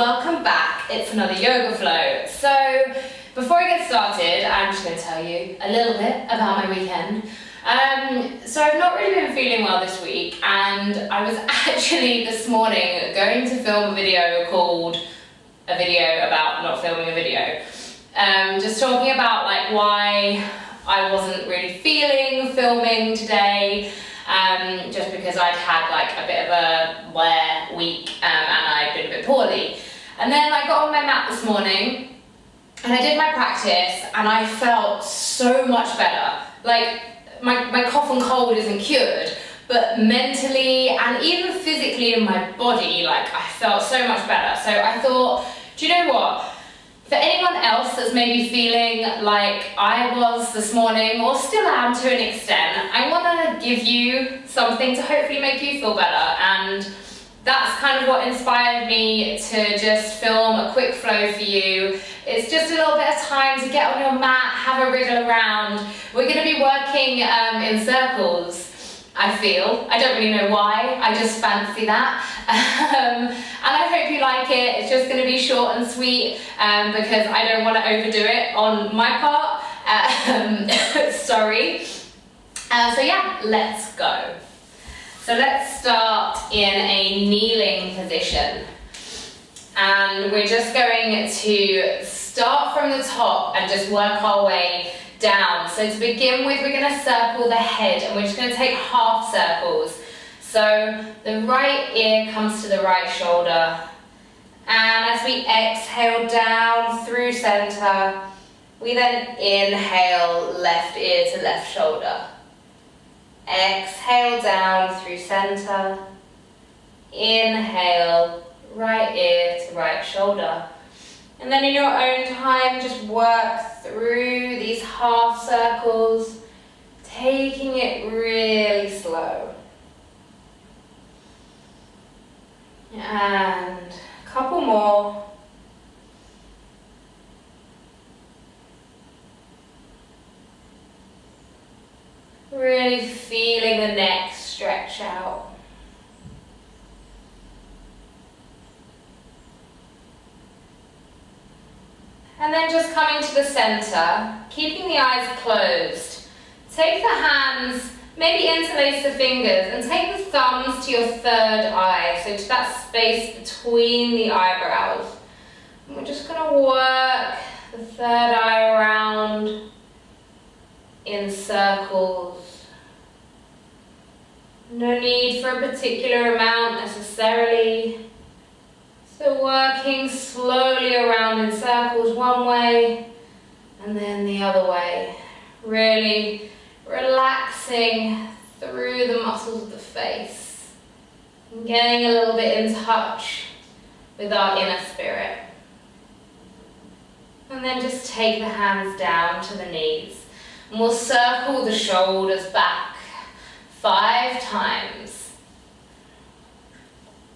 welcome back. It's another yoga flow. So before I get started, I'm just going to tell you a little bit about my weekend. So I've not really been feeling well this week, and I was actually this morning going to film a video called a video about not filming a video. Just talking about like why I wasn't really feeling filming today. Just because I'd had like a bit of a week and I'd been a bit poorly. And then I got on my mat this morning and I did my practice and I felt so much better. Like my cough and cold isn't cured, but mentally and even physically in my body, like I felt so much better. So I thought, do you know what? For anyone else that's maybe feeling like I was this morning, or still am to an extent, I want to give you something to hopefully make you feel better. And that's kind of what inspired me to just film a quick flow for you. It's just a little bit of time to get on your mat, have a wriggle around. We're going to be working in circles, I feel. I don't really know why, I just fancy that. And I hope you like it. It's just going to be short and sweet because I don't want to overdo it on my part. Sorry. So yeah, let's go. So let's start in a kneeling position. And we're just going to start from the top and just work our way down. So to begin with, we're going to circle the head and we're just going to take half circles. So the right ear comes to the right shoulder. And as we exhale down through center, we then inhale left ear to left shoulder. Exhale down through center. Inhale right ear to right shoulder. And then in your own time, just work through these half circles, taking it really slow. And a couple more. Really feeling the neck stretch out. And then just coming to the center, keeping the eyes closed. Take the hands, maybe interlace the fingers, and take the thumbs to your third eye, so to that space between the eyebrows. And we're just going to work the third eye around in circles. No need for a particular amount necessarily. So working slowly around in circles one way and then the other way. Really relaxing through the muscles of the face and getting a little bit in touch with our inner spirit. And then just take the hands down to the knees and we'll circle the shoulders back 5 times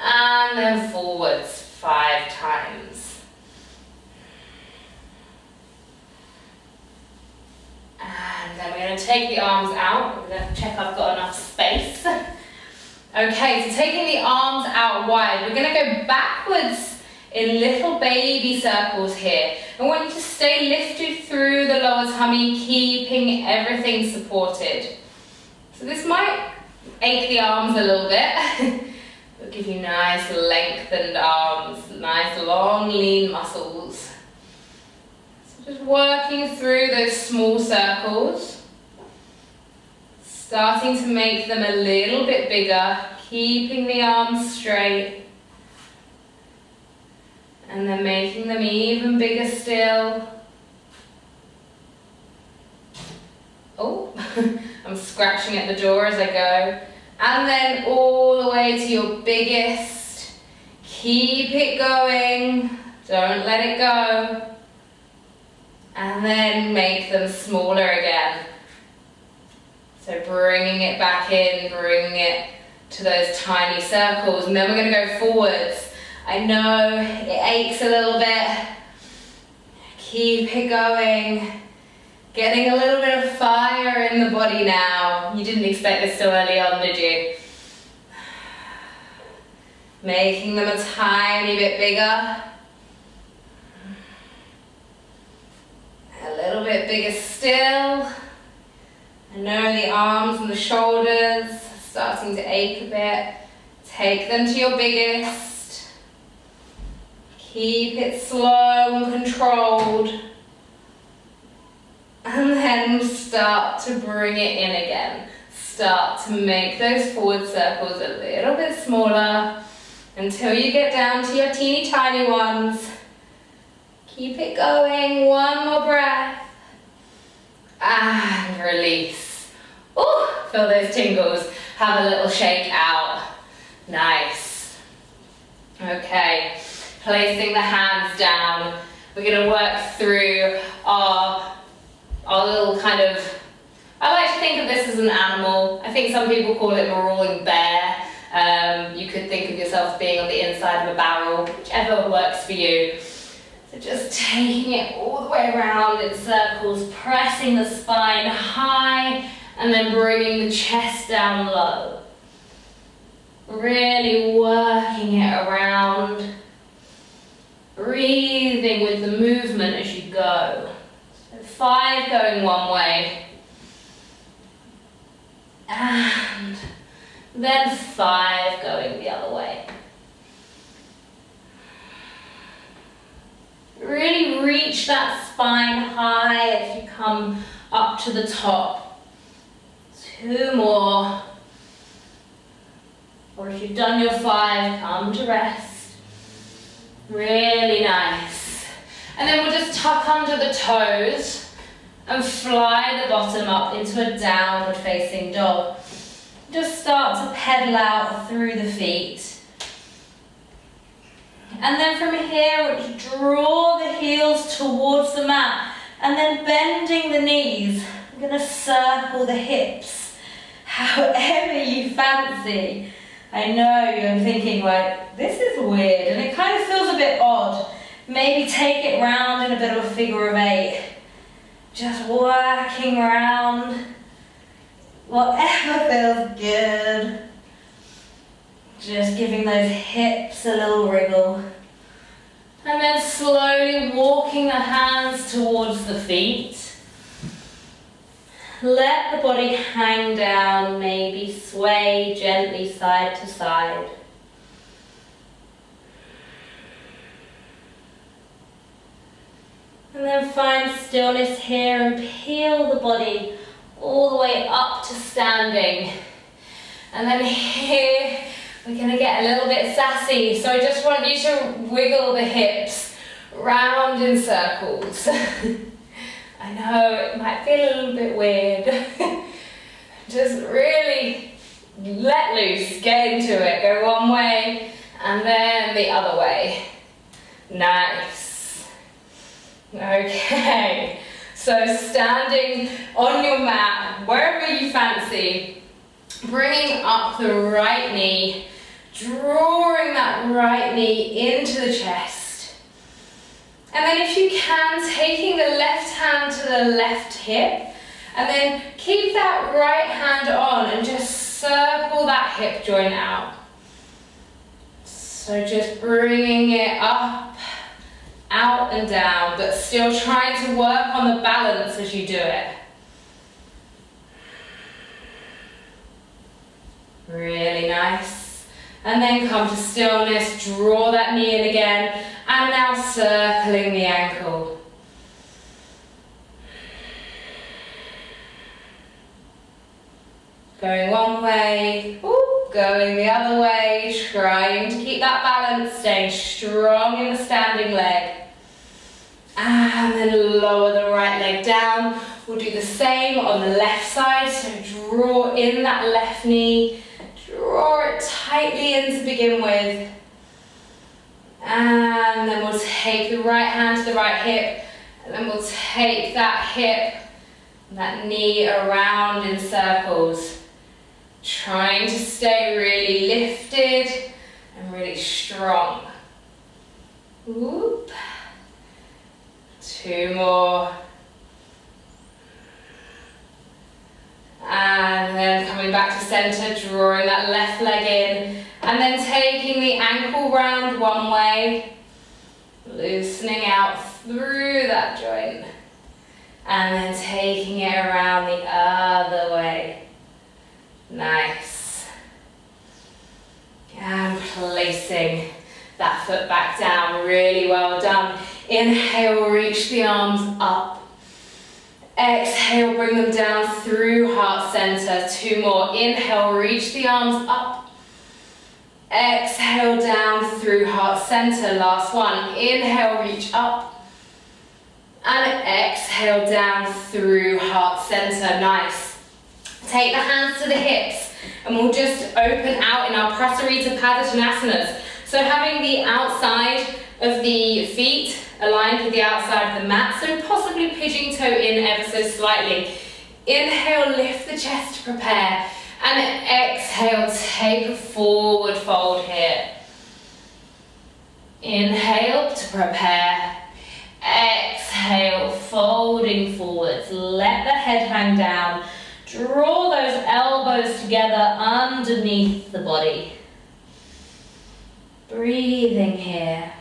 and then forwards 5 times. And then we're going to take the arms out. We're going to check I've got enough space. Okay, so taking the arms out wide, we're going to go backwards in little baby circles here. I want you to stay lifted through the lower tummy, keeping everything supported. So this might ache the arms a little bit. It'll give you nice lengthened arms, nice long lean muscles. So just working through those small circles, starting to make them a little bit bigger, keeping the arms straight, and then making them even bigger still. Oh, I'm scratching at the door as I go. And then all the way to your biggest. Keep it going. Don't let it go. And then make them smaller again. So bringing it back in, bringing it to those tiny circles. And then we're going to go forwards. I know it aches a little bit. Keep it going. Getting a little bit of fire in the body now. You didn't expect this so early on, did you? Making them a tiny bit bigger. bit bigger still. I know the arms and the shoulders are starting to ache a bit. Take them to your biggest. Keep it slow and controlled. And then start to bring it in again. Start to make those forward circles a little bit smaller until you get down to your teeny tiny ones. Keep it going, one more breath. And release. Ooh, feel those tingles. Have a little shake out. Nice. Okay, placing the hands down. We're gonna work through our little kind of, I like to think of this as an animal. I think some people call it a rolling bear. You could think of yourself as being on the inside of a barrel, whichever works for you. So just taking it all the way around in circles, pressing the spine high, and then bringing the chest down low. Really working it around, breathing with the movement as you go. So 5 going one way, and then 5 going the other way. Really reach that spine high as you come up to the top. 2 more. Or if you've done your 5, come to rest. Really nice. And then we'll just tuck under the toes and fly the bottom up into a downward facing dog. Just start to pedal out through the feet. And then from here, we'll draw the heels towards the mat and then bending the knees. I'm going to circle the hips, however you fancy. I know you're thinking like, this is weird and it kind of feels a bit odd. Maybe take it round in a bit of a figure of 8. Just working around, whatever feels good. Just giving those hips a little wriggle. And then slowly walking the hands towards the feet. Let the body hang down, maybe sway gently side to side. And then find stillness here and peel the body all the way up to standing. And then here, we're going to get a little bit sassy. So I just want you to wiggle the hips round in circles. I know it might feel a little bit weird. Just really let loose, get into it. Go one way and then the other way. Nice. Okay. So standing on your mat, wherever you fancy, bringing up the right knee, drawing that right knee into the chest. And then if you can, taking the left hand to the left hip, and then keep that right hand on and just circle that hip joint out. So just bringing it up, out and down, but still trying to work on the balance as you do it. Really nice. And then come to stillness, draw that knee in again, and now circling the ankle. Going one way, going the other way, trying to keep that balance, staying strong in the standing leg. And then lower the right leg down. We'll do the same on the left side, so draw in that left knee. Draw it tightly in to begin with. And then we'll take the right hand to the right hip. And then we'll take that hip and that knee around in circles. Trying to stay really lifted and really strong. Whoop. 2 more. And then coming back to center, drawing that left leg in, and then taking the ankle round one way, loosening out through that joint. And then taking it around the other way. Nice. And placing that foot back down. Really well done. Inhale, reach the arms up. Exhale, bring them down through heart center. 2 more. Inhale, reach the arms up. Exhale, down through heart center. Last one. Inhale, reach up. And exhale, down through heart center. Nice. Take the hands to the hips. And we'll just open out in our Prasarita Padasanasanas. So having the outside of the feet aligned with the outside of the mat, so possibly pigeon toe in ever so slightly. Inhale, lift the chest to prepare, and exhale, take a forward fold here. Inhale to prepare, exhale, folding forwards, let the head hang down, draw those elbows together underneath the body. Breathing here.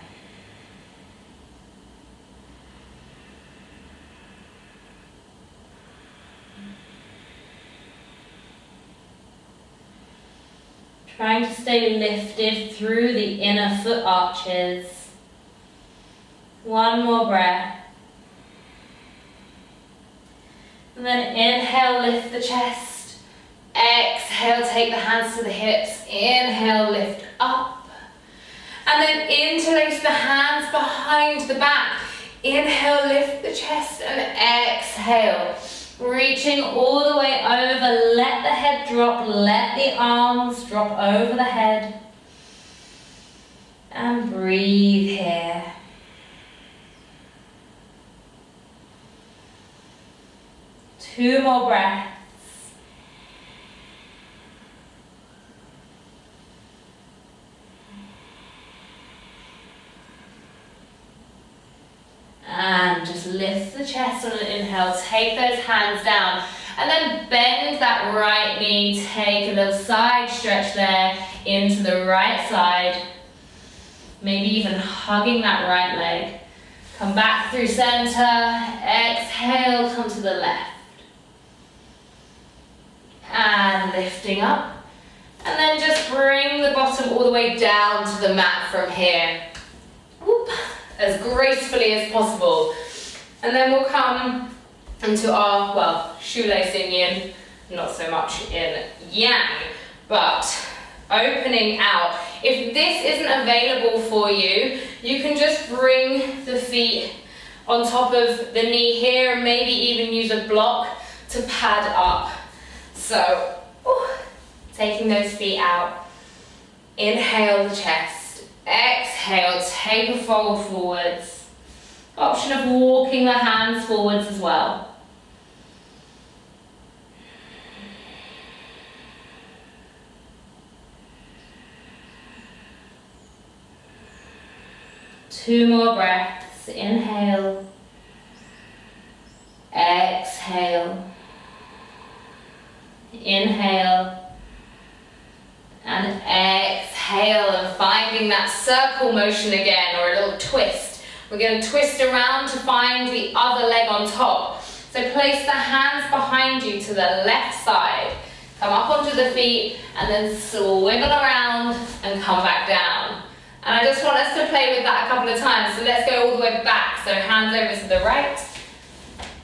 Trying to stay lifted through the inner foot arches. One more breath. And then inhale, lift the chest. Exhale, take the hands to the hips. Inhale, lift up. And then interlace the hands behind the back. Inhale, lift the chest, and exhale. Reaching all the way over, let the head drop, let the arms drop over the head. And breathe here. Two more breaths. And just lift the chest on an inhale, take those hands down, and then bend that right knee, take a little side stretch there into the right side, maybe even hugging that right leg. Come back through center, exhale, come to the left. And lifting up, and then just bring the bottom all the way down to the mat from here. Whoop. As gracefully as possible. And then we'll come into our, shoelacing yin, not so much in yang, but opening out. If this isn't available for you, you can just bring the feet on top of the knee here and maybe even use a block to pad up. So, taking those feet out. Inhale the chest. Exhale, take a fold forwards. Option of walking the hands forwards as well. Two more breaths. Inhale. Exhale. Inhale. And exhale, and finding that circle motion again, or a little twist. We're going to twist around to find the other leg on top. So place the hands behind you to the left side. Come up onto the feet, and then swiggle around and come back down. And I just want us to play with that a couple of times. So let's go all the way back. So hands over to the right,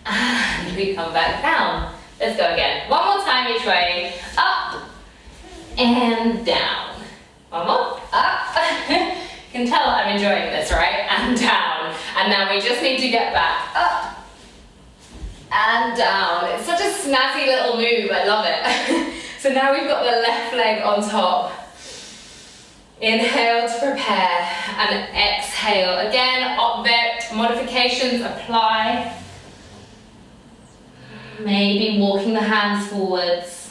and we come back down. Let's go again. One more time each way. Up. And down. One more. Up. You can tell I'm enjoying this, right? And down. And now we just need to get back. Up. And down. It's such a snazzy little move. I love it. So now we've got the left leg on top. Inhale to prepare. And exhale. Again, modifications apply. Maybe walking the hands forwards.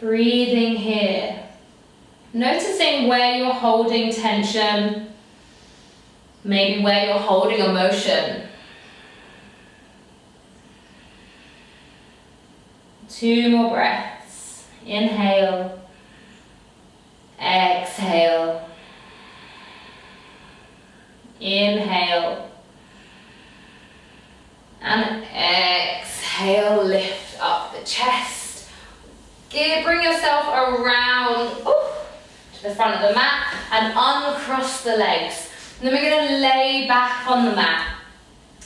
Breathing here. Noticing where you're holding tension, maybe where you're holding emotion. Two more breaths. Inhale. Exhale. Inhale. And exhale, lift up the chest. Bring yourself around to the front of the mat and uncross the legs. And then we're going to lay back on the mat.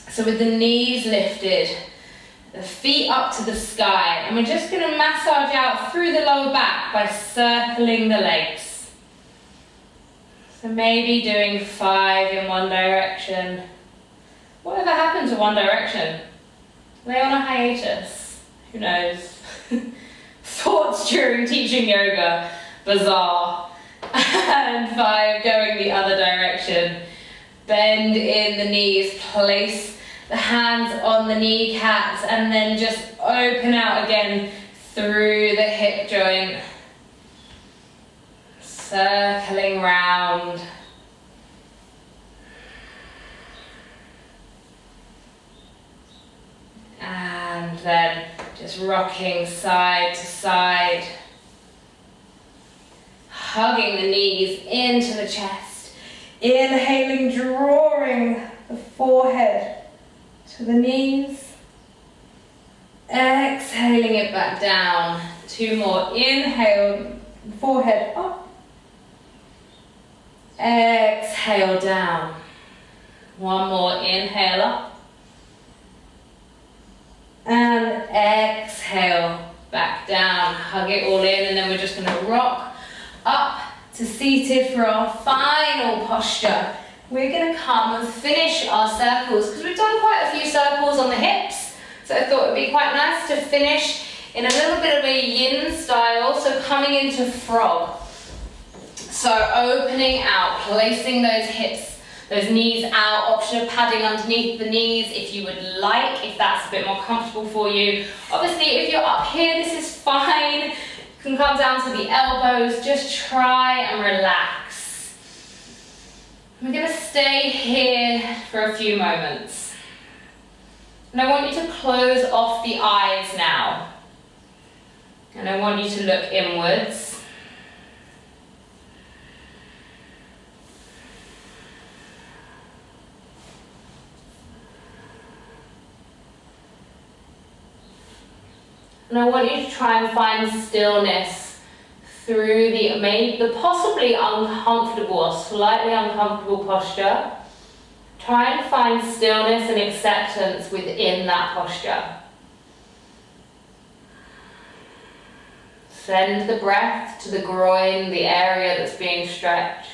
So with the knees lifted, the feet up to the sky. And we're just going to massage out through the lower back by circling the legs. So maybe doing 5 in one direction. Whatever happened to one direction? Are they on a hiatus? Who knows? Thoughts during teaching yoga, bizarre. And 5 going the other direction. Bend in the knees, place the hands on the kneecaps, and then just open out again through the hip joint. Circling round. And then just rocking side to side. Hugging the knees into the chest. Inhaling, drawing the forehead to the knees. Exhaling it back down. 2 more. Inhale, forehead up. Exhale down. 1 more. Inhale up. And exhale back down. Hug it all in, and then we're just going to rock up to seated for our final posture. We're going to come and finish our circles because we've done quite a few circles on the hips. So I thought it would be quite nice to finish in a little bit of a yin style. So coming into frog. So opening out, placing those hips, those knees out, option of padding underneath the knees if you would like, if that's a bit more comfortable for you. Obviously, if you're up here, this is fine. You can come down to the elbows, just try and relax. We're going to stay here for a few moments. And I want you to close off the eyes now. And I want you to look inwards. And I want you to try and find stillness through the possibly uncomfortable or slightly uncomfortable posture. Try and find stillness and acceptance within that posture. Send the breath to the groin, the area that's being stretched.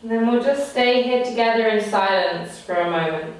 And then we'll just stay here together in silence for a moment.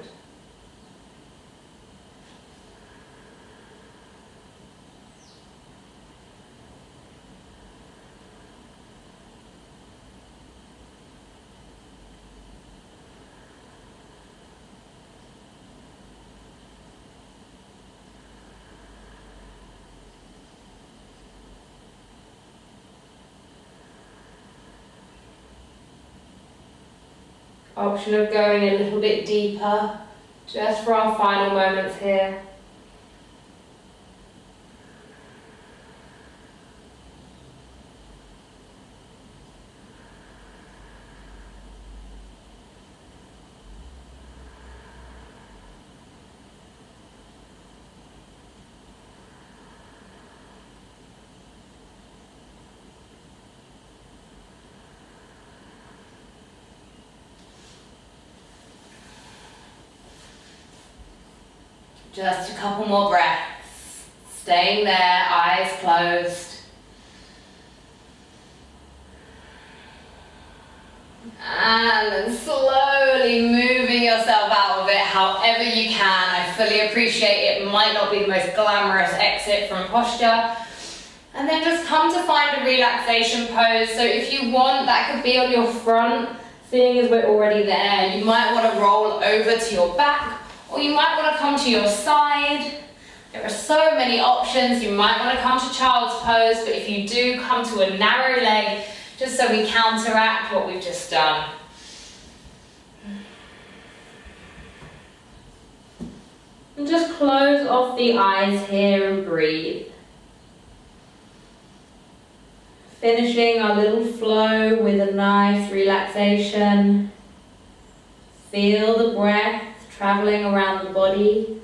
Option of going a little bit deeper, just for our final moments here. Just a couple more breaths. Staying there, eyes closed. And then slowly moving yourself out of it however you can. I fully appreciate it might not be the most glamorous exit from posture. And then just come to find a relaxation pose. So if you want, that could be on your front, seeing as we're already there. You might want to roll over to your back, or you might want to come to your side. There are so many options. You might want to come to child's pose, but if you do, come to a narrow leg, just so we counteract what we've just done. And just close off the eyes here and breathe. Finishing our little flow with a nice relaxation. Feel the breath traveling around the body.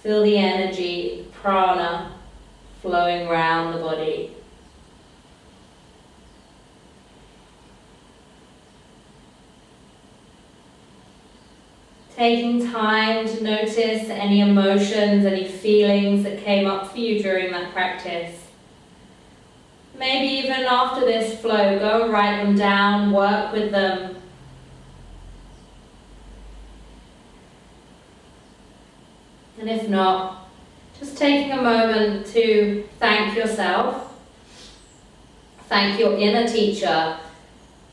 Feel the energy, prana, flowing around the body. Taking time to notice any emotions, any feelings that came up for you during that practice. Maybe even after this flow, go and write them down, work with them. And if not, just taking a moment to thank yourself, thank your inner teacher,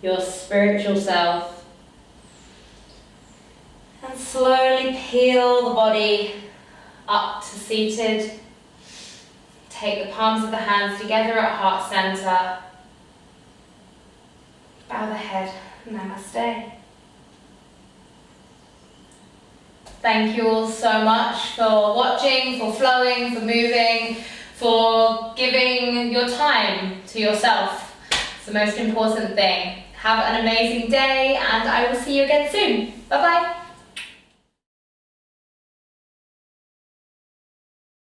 your spiritual self, and slowly peel the body up to seated. Take the palms of the hands together at heart center. Bow the head. Namaste. Thank you all so much for watching, for flowing, for moving, for giving your time to yourself. It's the most important thing. Have an amazing day, and I will see you again soon. Bye bye.